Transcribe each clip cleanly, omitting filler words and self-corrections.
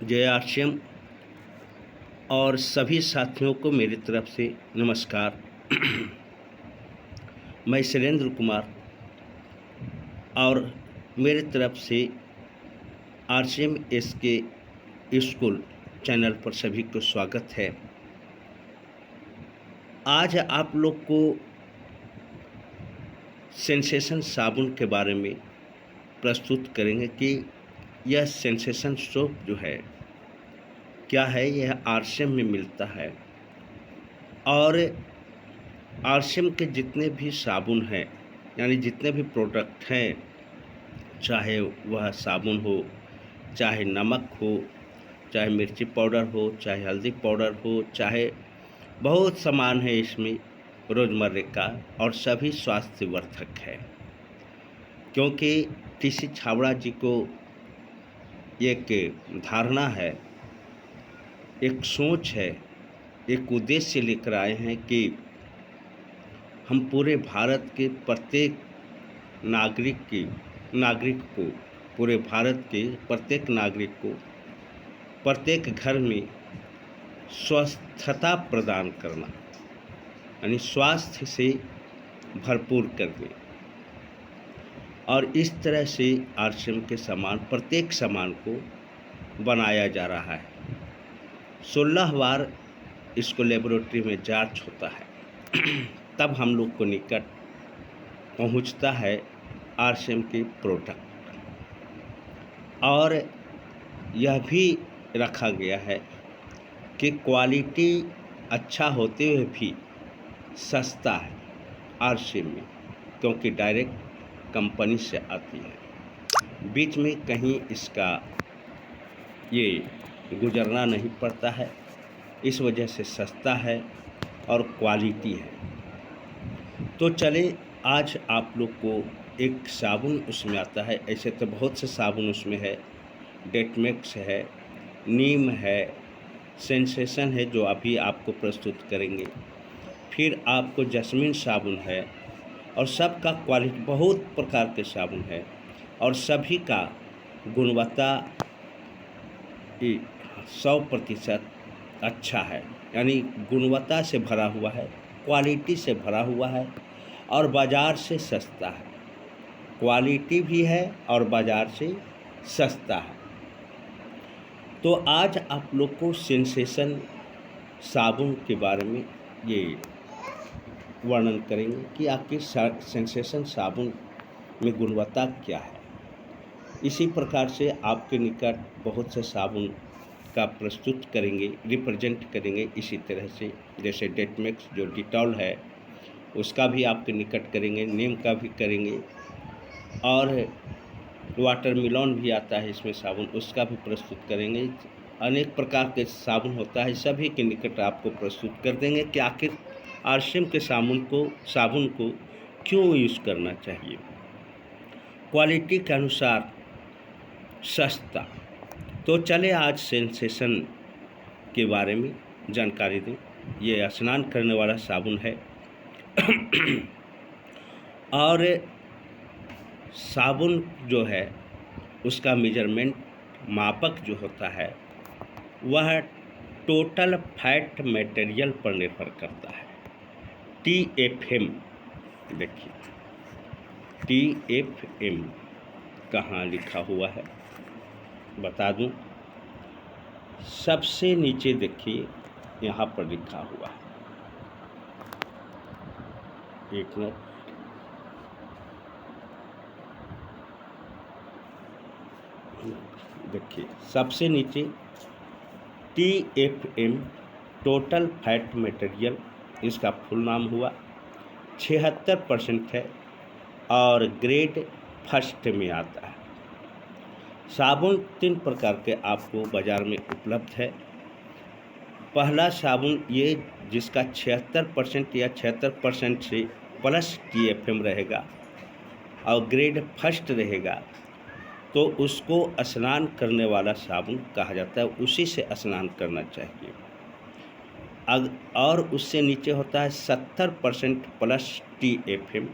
जय आरसीएम और सभी साथियों को मेरी तरफ से नमस्कार। मैं शैलेंद्र कुमार और मेरी तरफ से आरसीएम एस के स्कूल चैनल पर सभी को स्वागत है। आज आप लोग को सेंसेशन साबुन के बारे में प्रस्तुत करेंगे कि यह सेंसेशन सोप जो है क्या है। यह आरसीएम में मिलता है और आरसीएम के जितने भी साबुन हैं, यानी जितने भी प्रोडक्ट हैं, चाहे वह साबुन हो, चाहे नमक हो, चाहे मिर्ची पाउडर हो, चाहे हल्दी पाउडर हो, चाहे बहुत सामान है इसमें रोज़मर्रे का, और सभी स्वास्थ्यवर्धक है। क्योंकि टीसी छाबड़ा जी को एक धारणा है, एक सोच है, एक उद्देश्य लेकर आए हैं कि हम पूरे भारत के प्रत्येक नागरिक को पूरे भारत के प्रत्येक नागरिक को प्रत्येक घर में स्वस्थता प्रदान करना, यानी स्वास्थ्य से भरपूर करने। और इस तरह से आरसीएम के सामान, प्रत्येक सामान को बनाया जा रहा है। 16 बार इसको लेबोरेटरी में जांच होता है तब हम लोग को निकट पहुंचता है आरसीएम के प्रोडक्ट। और यह भी रखा गया है कि क्वालिटी अच्छा होते हुए भी सस्ता है आरसीएम में, क्योंकि डायरेक्ट कंपनी से आती है। बीच में कहीं इसका ये गुजरना नहीं पड़ता है, इस वजह से सस्ता है और क्वालिटी है। तो चले आज आप लोग को एक साबुन उसमें आता है। ऐसे तो बहुत से साबुन उसमें है, डेटमेक्स है, नीम है, सेंसेशन है जो अभी आपको प्रस्तुत करेंगे, फिर आपको जैस्मिन साबुन है, और सबका क्वालिटी, बहुत प्रकार के साबुन है और सभी का गुणवत्ता 100% अच्छा है, यानी गुणवत्ता से भरा हुआ है, क्वालिटी से भरा हुआ है और बाज़ार से सस्ता है। क्वालिटी भी है और बाज़ार से सस्ता है। तो आज आप लोग को सेंसेशन साबुन के बारे में ये वर्णन करेंगे कि आखिर सेंसेशन साबुन में गुणवत्ता क्या है। इसी प्रकार से आपके निकट बहुत से साबुन का प्रस्तुत करेंगे, रिप्रेजेंट करेंगे इसी तरह से, जैसे डेटमेक्स जो डिटॉल है उसका भी आपके निकट करेंगे, नीम का भी करेंगे, और वाटरमेलन भी आता है इसमें साबुन, उसका भी प्रस्तुत करेंगे। अनेक प्रकार के साबुन होता है, सभी के निकट आपको प्रस्तुत कर देंगे कि आखिर आरसीएम के साबुन को क्यों यूज़ करना चाहिए। क्वालिटी के अनुसार सस्ता। तो चले आज सेंसेशन के बारे में जानकारी दें। ये स्नान करने वाला साबुन है और साबुन जो है उसका मेजरमेंट, मापक जो होता है वह टोटल फैट मटेरियल पर निर्भर करता है। TFM, देखिए TFM कहाँ लिखा हुआ है बता दूं, सबसे नीचे देखिए यहाँ पर लिखा हुआ है। एक मिनट, देखिए सबसे नीचे TFM टोटल फैट मटेरियल, इसका फुल नाम हुआ, 76% है और ग्रेड फर्स्ट में आता है। साबुन 3 प्रकार के आपको बाज़ार में उपलब्ध है। पहला साबुन ये जिसका 76% या 76% से प्लस TFM रहेगा और ग्रेड फर्स्ट रहेगा, तो उसको स्नान करने वाला साबुन कहा जाता है, उसी से स्नान करना चाहिए। और उससे नीचे होता है 70% प्लस TFM,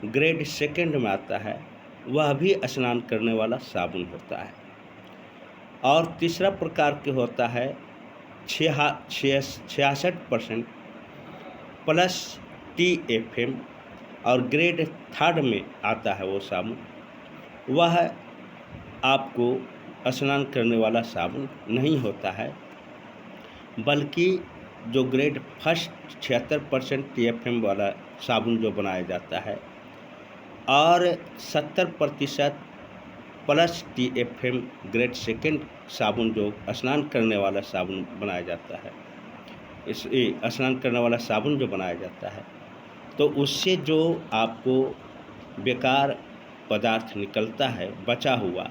ग्रेड सेकंड में आता है, वह भी स्नान करने वाला साबुन होता है। और तीसरा प्रकार के होता है 66% प्लस TFM, और ग्रेड थर्ड में आता है वो साबुन, वह आपको स्नान करने वाला साबुन नहीं होता है, बल्कि जो ग्रेड फर्स्ट 76% TFM वाला साबुन जो बनाया जाता है और 70% प्लस TFM ग्रेड सेकेंड साबुन जो स्नान करने वाला साबुन बनाया जाता है, इस स्नान करने वाला साबुन जो बनाया जाता है, तो उससे जो आपको बेकार पदार्थ निकलता है बचा हुआ,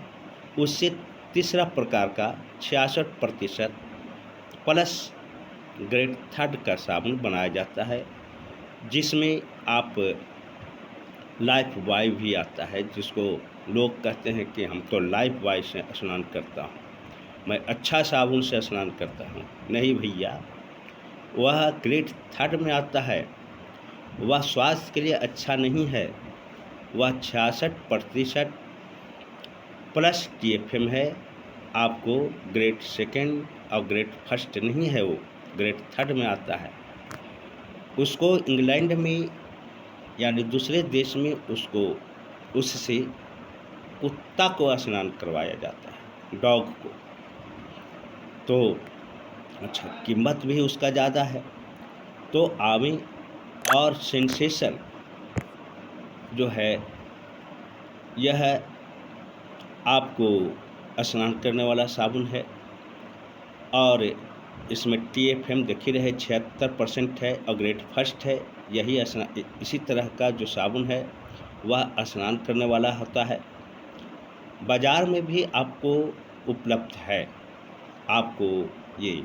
उससे तीसरा प्रकार का 66% प्लस ग्रेड थर्ड का साबुन बनाया जाता है, जिसमें आप लाइफ बॉय भी आता है, जिसको लोग कहते हैं कि हम तो लाइफ बॉय से स्नान करता हूँ, मैं अच्छा साबुन से स्नान करता हूँ। नहीं भैया, वह ग्रेड थर्ड में आता है, वह स्वास्थ्य के लिए अच्छा नहीं है, वह 66% प्लस TFM है, आपको ग्रेड सेकेंड और ग्रेड फर्स्ट नहीं है, वो ग्रेड थर्ड में आता है। उसको इंग्लैंड में यानी दूसरे देश में उससे कुत्ता को स्नान करवाया जाता है, डॉग को, तो अच्छा कीमत भी उसका ज़्यादा है। तो आवी और सेंसेशन जो है, यह आपको स्नान करने वाला साबुन है, और इसमें TFM देख ही रहे 76% है और ग्रेड फर्स्ट है। यही इसी तरह का जो साबुन है वह स्नान करने वाला होता है। बाज़ार में भी आपको उपलब्ध है, आपको ये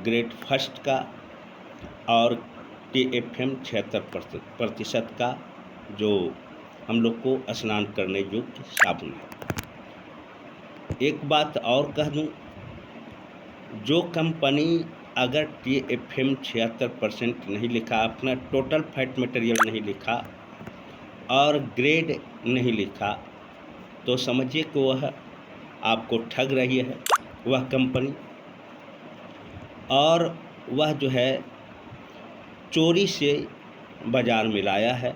ग्रेड फर्स्ट का और TFM 76% का जो हम लोग को स्नान करने योग्य साबुन है। एक बात और कह दूँ, जो कंपनी अगर TFM 76% नहीं लिखा, अपना टोटल फैट मटेरियल नहीं लिखा और ग्रेड नहीं लिखा, तो समझिए कि वह आपको ठग रही है, वह कंपनी, और वह जो है चोरी से बाज़ार में लाया है।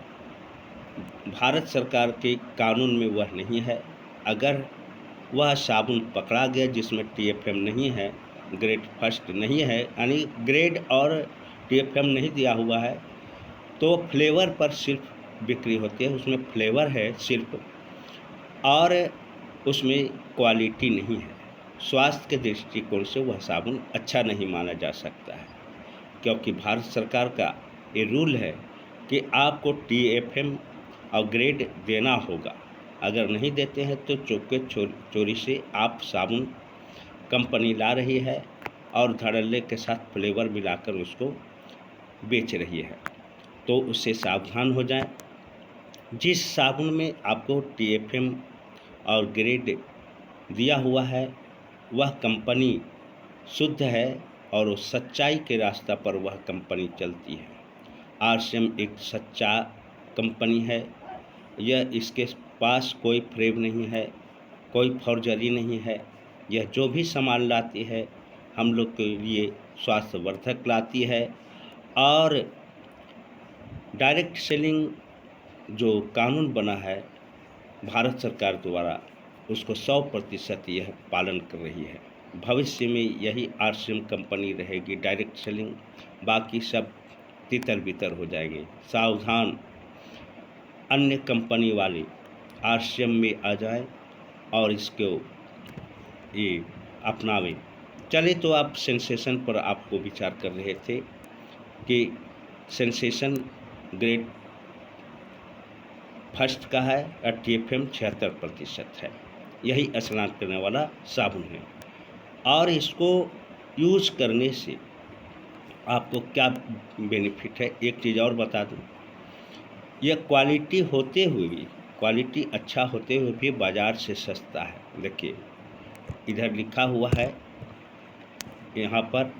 भारत सरकार के कानून में वह नहीं है। अगर वह साबुन पकड़ा गया जिसमें TFM नहीं है, ग्रेड फर्स्ट नहीं है, यानी ग्रेड और TFM नहीं दिया हुआ है, तो फ्लेवर पर सिर्फ बिक्री होती है, उसमें फ्लेवर है सिर्फ, और उसमें क्वालिटी नहीं है। स्वास्थ्य के दृष्टिकोण से वह साबुन अच्छा नहीं माना जा सकता है, क्योंकि भारत सरकार का ये रूल है कि आपको TFM और ग्रेड देना होगा। अगर नहीं देते हैं तो चौके चोरी से आप साबुन कंपनी ला रही है और धड़ल्ले के साथ फ्लेवर मिलाकर उसको बेच रही है, तो उससे सावधान हो जाएं। जिस साबुन में आपको TFM और ग्रेड दिया हुआ है वह कंपनी शुद्ध है और वो सच्चाई के रास्ता पर वह कंपनी चलती है। RCM एक सच्चा कंपनी है, यह इसके पास कोई फ्रेब नहीं है, कोई फौर्जरी नहीं है। यह जो भी सामान लाती है हम लोग के लिए स्वास्थ्यवर्धक लाती है, और डायरेक्ट सेलिंग जो कानून बना है भारत सरकार द्वारा, उसको 100% यह पालन कर रही है। भविष्य में यही RCM कंपनी रहेगी डायरेक्ट सेलिंग, बाकी सब तितर बितर हो जाएंगे। सावधान, अन्य कंपनी वाले RCM में आ जाए और इसको ये अपनावें। चले तो आप सेंसेशन पर आपको विचार कर रहे थे कि सेंसेशन ग्रेड फर्स्ट का है और TFM 76% है, यही स्नान करने वाला साबुन है। और इसको यूज़ करने से आपको क्या बेनिफिट है, एक चीज़ और बता दूं, यह क्वालिटी होते हुए भी, क्वालिटी अच्छा होते हुए भी बाज़ार से सस्ता है। देखिए इधर लिखा हुआ है, यहाँ पर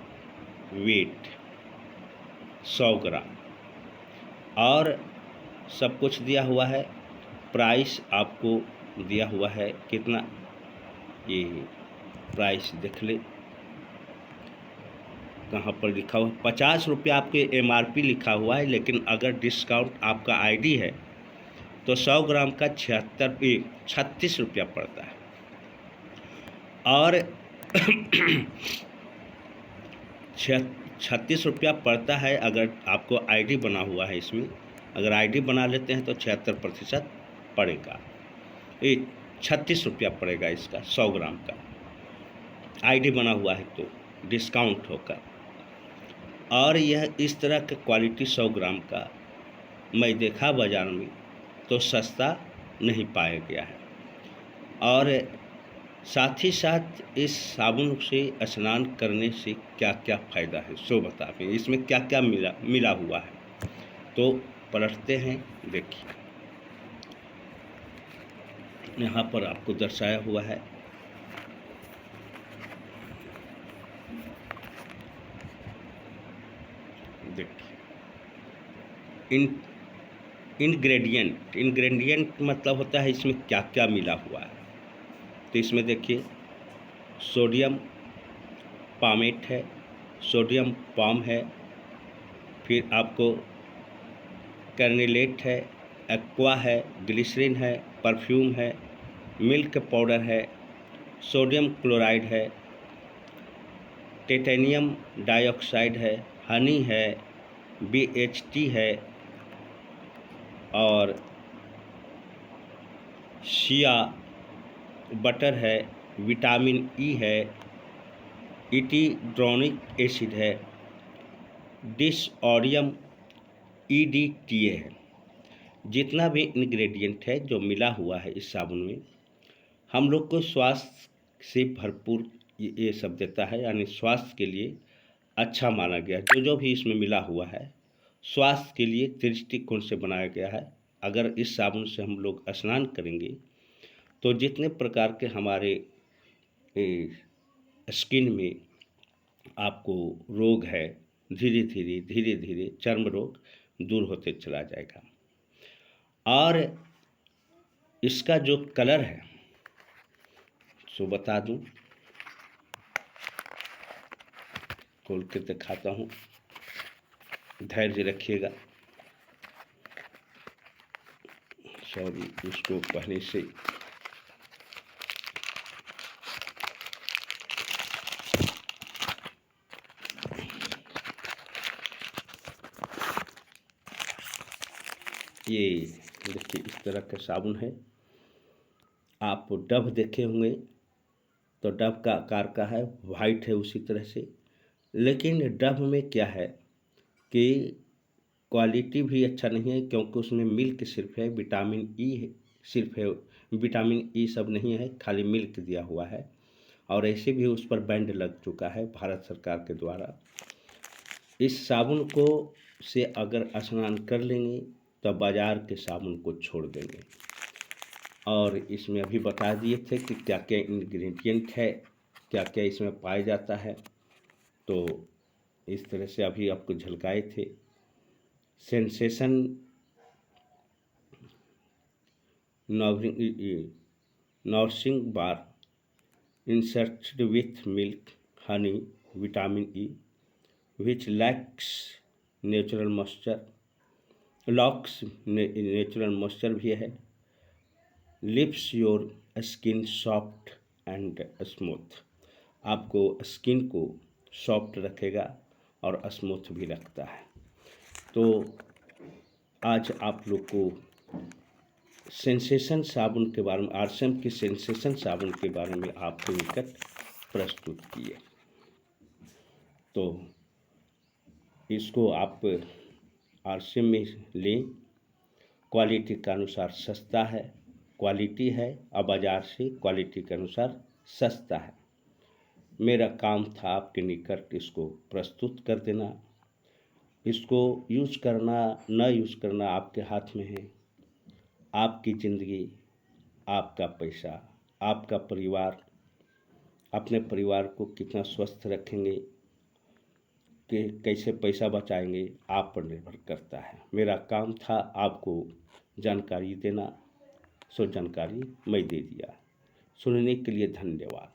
वेट 100 ग्राम और सब कुछ दिया हुआ है, प्राइस आपको दिया हुआ है कितना, ये प्राइस देख ले कहाँ पर लिखा हुआ 50 रुपया आपके MRP लिखा हुआ है, लेकिन अगर डिस्काउंट आपका ID है तो 100 ग्राम का 36 रुपया पड़ता है। और 36 रुपया पड़ता है अगर आपको ID बना हुआ है। इसमें अगर ID बना लेते हैं तो 76% पड़ेगा, ये 36 रुपया पड़ेगा इसका 100 ग्राम का ID बना हुआ है तो डिस्काउंट होकर। और यह इस तरह का क्वालिटी 100 ग्राम का मैं देखा बाज़ार में तो सस्ता नहीं पाया गया है। और साथ ही साथ इस साबुन से स्नान करने से क्या क्या फ़ायदा है सो बताते हैं, इसमें क्या क्या मिला हुआ है। तो पलटते हैं, देखिए यहाँ पर आपको दर्शाया हुआ है। देखिए इंग्रेडिएंट मतलब होता है इसमें क्या क्या मिला हुआ है। तो इसमें देखिए सोडियम पामेट है, सोडियम पाम है, फिर आपको कर्निलेट है, एक्वा है, ग्लिसरीन है, परफ्यूम है, मिल्क पाउडर है, सोडियम क्लोराइड है, टाइटेनियम डाइऑक्साइड है, हनी है, BHT है, और शिया बटर है, विटामिन E है, इटिड्रोनिक एसिड है, डिसऑडियम EDTA है। जितना भी इंग्रेडिएंट है जो मिला हुआ है इस साबुन में, हम लोग को स्वास्थ्य से भरपूर ये सब देता है, यानी स्वास्थ्य के लिए अच्छा माना गया। जो भी इसमें मिला हुआ है स्वास्थ्य के लिए दृष्टिकोण से बनाया गया है। अगर इस साबुन से हम लोग स्नान करेंगे तो जितने प्रकार के हमारे स्किन में आपको रोग है, धीरे धीरे चर्म रोग दूर होते चला जाएगा। और इसका जो कलर है सो बता दूं, खोल के दिखाता हूँ, धैर्य रखिएगा। सॉरी, उसको पहले से ये देखिए इस तरह का साबुन है। आप डव देखे होंगे तो डव का आकार का है, वाइट है उसी तरह से। लेकिन डव में क्या है कि क्वालिटी भी अच्छा नहीं है, क्योंकि उसमें मिल्क सिर्फ है, विटामिन E सिर्फ है, विटामिन E सब नहीं है, खाली मिल्क दिया हुआ है। और ऐसे भी उस पर बैंड लग चुका है भारत सरकार के द्वारा। इस साबुन को से अगर स्नान कर लेंगे तो बाज़ार के साबुन को छोड़ देंगे। और इसमें अभी बता दिए थे कि क्या क्या इंग्रेडिएंट है, क्या क्या इसमें पाया जाता है। तो इस तरह से अभी आपको झलकाए थे। Sensation nourishing bar inserted with milk, Honey, vitamin E which lacks natural moisture, locks natural moisture भी है, lips your skin soft and smooth, आपको स्किन को सॉफ्ट रखेगा और स्मूथ भी रखता है। तो आज आप लोग को सेंसेशन साबुन के बारे में, आरसीएम की सेंसेशन साबुन के बारे में आपके निकट प्रस्तुत किए। तो इसको आप आरसीएम में लें, क्वालिटी के अनुसार सस्ता है, क्वालिटी है, और बाज़ार से क्वालिटी के अनुसार सस्ता है। मेरा काम था आपके निकट इसको प्रस्तुत कर देना। इसको यूज़ करना न यूज़ करना आपके हाथ में है। आपकी ज़िंदगी, आपका पैसा, आपका परिवार, अपने परिवार को कितना स्वस्थ रखेंगे, कि कैसे पैसा बचाएंगे, आप पर निर्भर करता है। मेरा काम था आपको जानकारी देना, सो जानकारी मैं दे दिया। सुनने के लिए धन्यवाद।